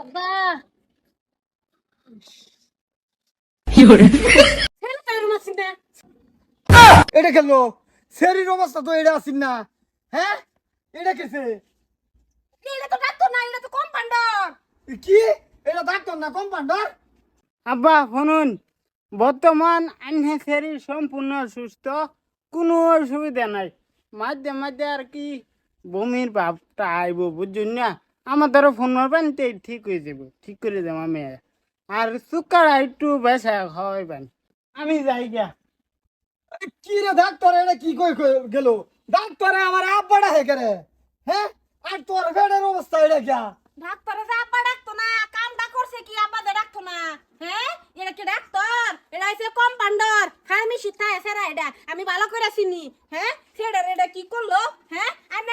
আব্বা ছেলে তাই রুমাছি না এটা গেল শরীর অবস্থা তো এটা আছিস না। হ্যাঁ, এটা কেছে এটা তো ডাক্তার না, এটা তো কম্পাউন্ডার। কি? এটা ডাক্তার না কম্পাউন্ডার? আব্বা শুনুন, বর্তমান আইনের শরীর সম্পূর্ণ সুস্থ, কোনো অসুবিধা নাই। মাঝে মাঝে আর কি বমির ভাবটা আইব, বুঝুন না? আমার ধরো ফোন মারবেন তো ঠিক হয়ে যাব, ঠিক করে দেব আমি। আর সুকার একটু বেসা খাওয়াইবেন। আমি যাই গা। কি রে ডাক্তার, এটা কি কই গেল? ডাক্তারে আমার আব্বাটা হে করে। হ্যাঁ, আর তোর বেডের অবস্থা এটা কি? ডাক্তারে যে আব্বা ডাকতো না, কামটা করছে কি আব্বা যে ডাকতো না? হ্যাঁ, এটা কি ডাক্তার? এটা হইছে কম্পাউন্ডার, ফার্মেসি থাকে সেরা। এটা আমি ভালো করে চিনি। হ্যাঁ, সেটা এটা কি করলো? হ্যাঁ, আমি